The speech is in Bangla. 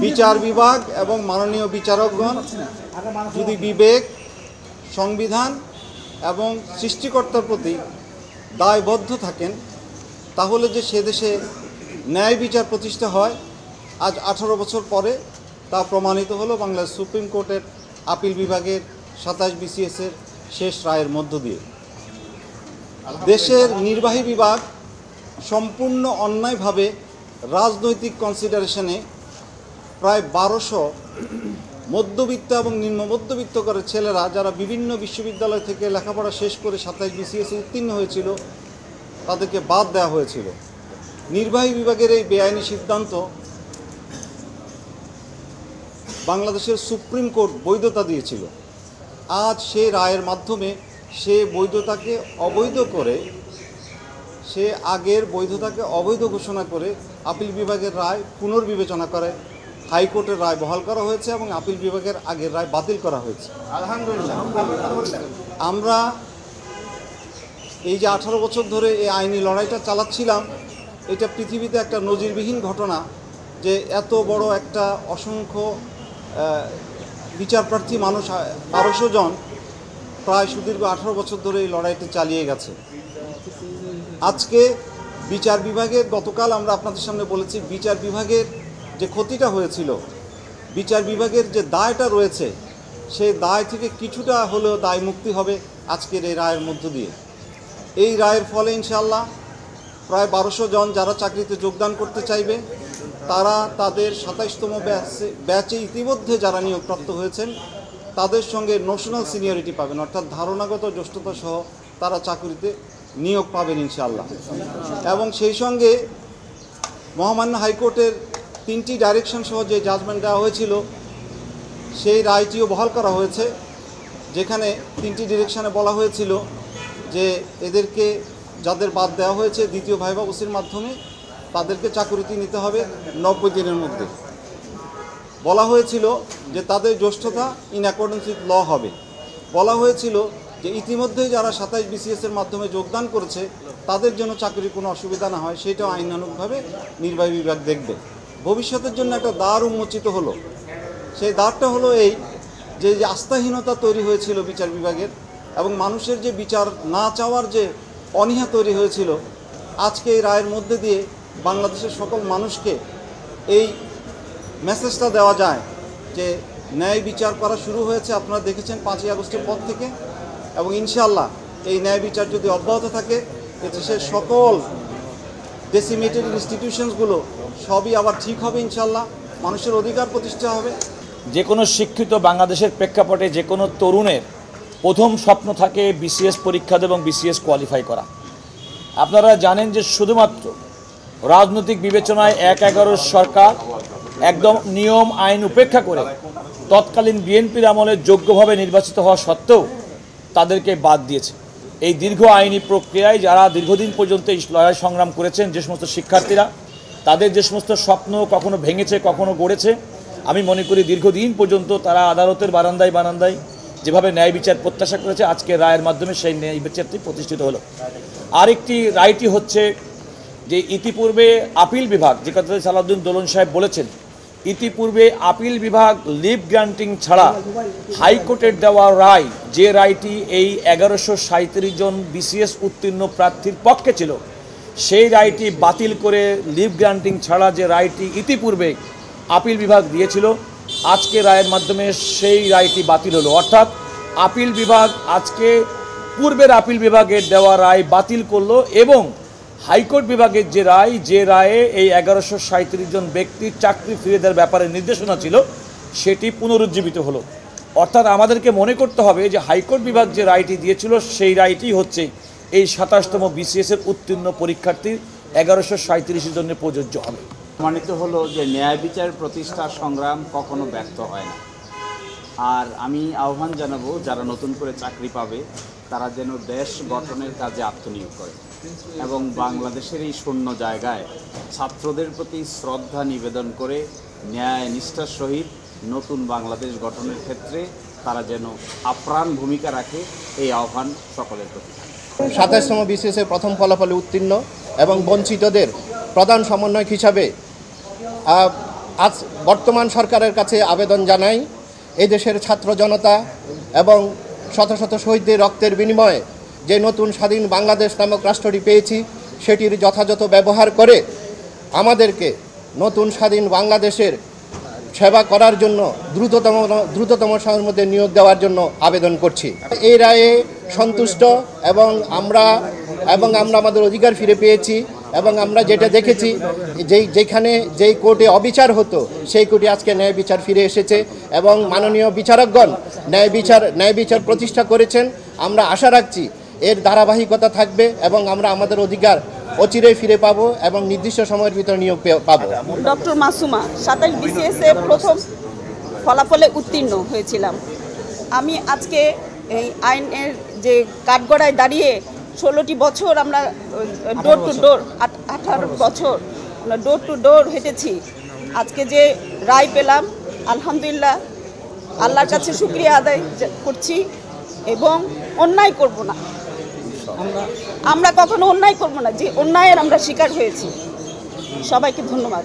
বিচার বিভাগ এবং মাননীয় বিচারকগণ যদি বিবেক, সংবিধান এবং সৃষ্টিকর্তার প্রতি দায়বদ্ধ থাকেন, তাহলে যে সে দেশে ন্যায় বিচার প্রতিষ্ঠা হয় আজ 18 বছর পরে তা প্রমাণিত হলো বাংলাদেশ সুপ্রিম কোর্টের আপিল বিভাগের 27 BCS-এর শেষ রায়ের মধ্য দিয়ে। দেশের নির্বাহী বিভাগ সম্পূর্ণ অন্যায়ভাবে রাজনৈতিক কনসিডারেশনে প্রায় 1200 মধ্যবিত্ত এবং নিম্ন মধ্যবিত্ত করে ছেলেরা যারা বিভিন্ন বিশ্ববিদ্যালয় থেকে লেখাপড়া শেষ করে 27 BCS-এ উত্তীর্ণ হয়েছিল তাদেরকে বাদ দেওয়া হয়েছিল। নির্বাহী বিভাগের এই বেআইনি সিদ্ধান্ত বাংলাদেশের সুপ্রিম কোর্ট বৈধতা দিয়েছিল। আজ সেই রায়ের মাধ্যমে সে বৈধতাকে অবৈধ করে, সে আগের বৈধতাকে অবৈধ ঘোষণা করে আপিল বিভাগের রায় পুনর্বিবেচনা করে হাইকোর্টের রায় বহাল করা হয়েছে এবং আপিল বিভাগের আগের রায় বাতিল করা হয়েছে। আলহামদুলিল্লাহ। আমরা এই যে 18 বছর ধরে এই আইনি লড়াইটা চালাচ্ছিলাম, এটা পৃথিবীতে একটা নজিরবিহীন ঘটনা যে এত বড় একটা অসংখ্য বিচারপ্রার্থী মানুষ 1200 জন প্রায় সুদীর্ঘ 18 বছর ধরে এই লড়াইটা চালিয়ে গেছে। আজকে বিচার বিভাগের, গতকাল আমরা আপনাদের সামনে বলেছি, বিচার বিভাগের যে ক্ষতিটা হয়েছিল, বিচার বিভাগের যে দায়টা রয়েছে, সেই দায় থেকে কিছুটা হলেও দায় মুক্তি হবে আজকের এই রায়ের মধ্য দিয়ে। এই রায়ের ফলে ইনশাআল্লাহ প্রায় 1200 জন যারা চাকরিতে যোগদান করতে চাইবে তারা তাদের 27তম ব্যাচে ইতিমধ্যে যারা নিয়োগপ্রাপ্ত হয়েছেন তাদের সঙ্গে নোশনাল সিনিয়রিটি পাবেন, অর্থাৎ ধারণাগত জ্যেষ্ঠতা সহ তারা চাকরিতে নিয়োগ পাবেন ইনশাআল্লাহ। এবং সেই সঙ্গে মহামান্য হাইকোর্টের 3টি ডাইরেকশন সহ যে জাজমেন্ট দেওয়া হয়েছিল সেই রায়টিও বহাল করা হয়েছে, যেখানে 3টি ডিরেকশনে বলা হয়েছিল যে এদেরকে যাদের বাদ দেওয়া হয়েছে দ্বিতীয় ভাইভা ওসির মাধ্যমে তাদেরকে চাকরিতে নিতে হবে 90 দিনের মধ্যে। বলা হয়েছিল যে তাদের জ্যেষ্ঠতা ইন অ্যাকর্ডেন্স উইথ ল হবে। বলা হয়েছিল যে ইতিমধ্যেই যারা 27 BCS-এর মাধ্যমে যোগদান করেছে তাদের জন্য চাকরির কোনো অসুবিধা না হয়, সেটাও আইনানুগভাবে নির্বাহী বিভাগ দেখবে। ভবিষ্যতের জন্য একটা দ্বার উন্মোচিত হলো। সেই দ্বারটা হলো এই যে আস্থাহীনতা তৈরি হয়েছিল বিচার বিভাগের এবং মানুষের যে বিচার না চাওয়ার যে অনীহা তৈরি হয়েছিল, আজকে এই রায়ের মধ্যে দিয়ে বাংলাদেশের সকল মানুষকে এই মেসেজটা দেওয়া যায় যে ন্যায় বিচার করা শুরু হয়েছে। আপনারা দেখেছেন 5ই আগস্টের পর থেকে, এবং ইনশাআল্লাহ এই ন্যায় বিচার যদি অব্যাহত থাকে দেশের সকল ডেসিমেটেড ইনস্টিটিউশনসগুলো সবই আবার ঠিক হবে ইনশাআল্লাহ, মানুষের অধিকার প্রতিষ্ঠা হবে। যে কোনো শিক্ষিত বাংলাদেশের প্রেক্ষাপটে যে কোনো তরুণের প্রথম স্বপ্ন থাকে BCS পরীক্ষা এবং BCS কোয়ালিফাই করা। আপনারা জানেন যে শুধুমাত্র রাজনৈতিক বিবেচনায় 1/11 সরকার একদম নিয়ম আইন উপেক্ষা করে তৎকালীন বিএনপির আমলে যোগ্যভাবে নির্বাচিত হওয়া সত্ত্বেও তাদেরকে বাদ দিয়েছে। এই দীর্ঘ আইনি প্রক্রিয়ায় যারা দীর্ঘদিন পর্যন্ত এই লড়াই সংগ্রাম করেছেন, যে সমস্ত শিক্ষার্থীরা, তাদের যে সমস্ত স্বপ্ন কখনো ভেঙেছে কখনো গড়েছে, আমি মনে করি দীর্ঘদিন পর্যন্ত তারা আদালতের বারান্দায় বারান্দায় যেভাবে ন্যায় বিচার প্রত্যাশা করেছে, আজকে রায়ের মাধ্যমে সেই ন্যায় বিচারটি প্রতিষ্ঠিত হলো। আরেকটি রায়টি হচ্ছে যে ইতিপূর্বে আপিল বিভাগ, যে কথা সালাউদ্দিন দোলন সাহেব বলেছেন, ইতিপূর্বে আপিল বিভাগ লিভ গ্রান্টিং ছাড়া হাইকোর্টের দেওয়া রায়, যে রায়টি এই 1137 জন BCS উত্তীর্ণ প্রার্থীর পক্ষে ছিল, সেই রায়টি বাতিল করে লিভ গ্রান্টিং ছাড়া যে রায়টি ইতিপূর্বে আপিল বিভাগ দিয়েছিল, আজকে রায়ের মাধ্যমে সেই রায়টি বাতিল হলো। অর্থাৎ আপিল বিভাগ আজকে পূর্বের আপিল বিভাগের দেওয়া রায় বাতিল করলো এবং হাইকোর্ট বিভাগের যে রায়ে এই 1137 জন ব্যক্তির চাকরি ফিরিয়ে দেওয়ার ব্যাপারে নির্দেশনা ছিল, সেটি পুনরুজ্জীবিত হলো। অর্থাৎ আমাদেরকে মনে করতে হবে যে হাইকোর্ট বিভাগ যে রায়টি দিয়েছিল সেই রায়টি হচ্ছে এই 27তম BCS-এর উত্তীর্ণ পরীক্ষার্থীর 1137 জন্য প্রযোজ্য হবে। প্রমাণিত হলো যে ন্যায় বিচার প্রতিষ্ঠার সংগ্রাম কখনো ব্যর্থ হয় না। আর আমি আহ্বান জানাবো যারা নতুন করে চাকরি পাবে তারা যেন দেশ গঠনের কাজে আত্মনিয়োগ করে এবং বাংলাদেশের এই শূন্য জায়গায় ছাত্রদের প্রতি শ্রদ্ধা নিবেদন করে ন্যায় নিষ্ঠার সহিত নতুন বাংলাদেশ গঠনের ক্ষেত্রে তারা যেন আপ্রাণ ভূমিকা রাখে, এই আহ্বান সকলের প্রতি। 27তম BCS-এর প্রথম ফলাফলে উত্তীর্ণ এবং বঞ্চিতদের প্রধান সমন্বয়ক হিসাবে আজ বর্তমান সরকারের কাছে আবেদন জানাই, এই দেশের ছাত্র জনতা এবং শত শত শহীদদের রক্তের বিনিময়ে যে নতুন স্বাধীন বাংলাদেশ নামক রাষ্ট্রটি পেয়েছি, সেটির যথাযথ ব্যবহার করে আমাদেরকে নতুন স্বাধীন বাংলাদেশের সেবা করার জন্য দ্রুততম সময়ের মধ্যে নিয়োগ দেওয়ার জন্য আবেদন করছি। এই রায়ে সন্তুষ্ট এবং আমরা আমাদের অধিকার ফিরে পেয়েছি এবং আমরা যেটা দেখেছি যেখানে যেই কোর্টে অবিচার হতো সেই কোর্টে আজকে ন্যায় বিচার ফিরে এসেছে এবং মাননীয় বিচারকগণ ন্যায় বিচার প্রতিষ্ঠা করেছেন। আমরা আশা রাখছি এর ধারাবাহিকতা থাকবে এবং আমরা আমাদের অধিকার অচিরেই ফিরে পাবো এবং নির্দিষ্ট সময়ের ভিতর নিয়োগ পাবো। ডক্টর মাসুমা 27 BCS এ প্রথম ফলাফলে উত্তীর্ণ হয়েছিলাম। আমি আজকে এই আইনের যে কাঠগড়ায় দাঁড়িয়ে 16টি বছর আমরা ডোর টু ডোর 18 বছর ডোর টু ডোর হেঁটেছি। আজকে যে রায় পেলাম, আলহামদুলিল্লাহ, আল্লাহর কাছে শুকরিয়া আদায় করছি এবং অন্যায় করব না। আমরা কখনো অন্যায় করব না, যে অন্যায়ের আমরা শিকার হয়েছি। সবাইকে ধন্যবাদ।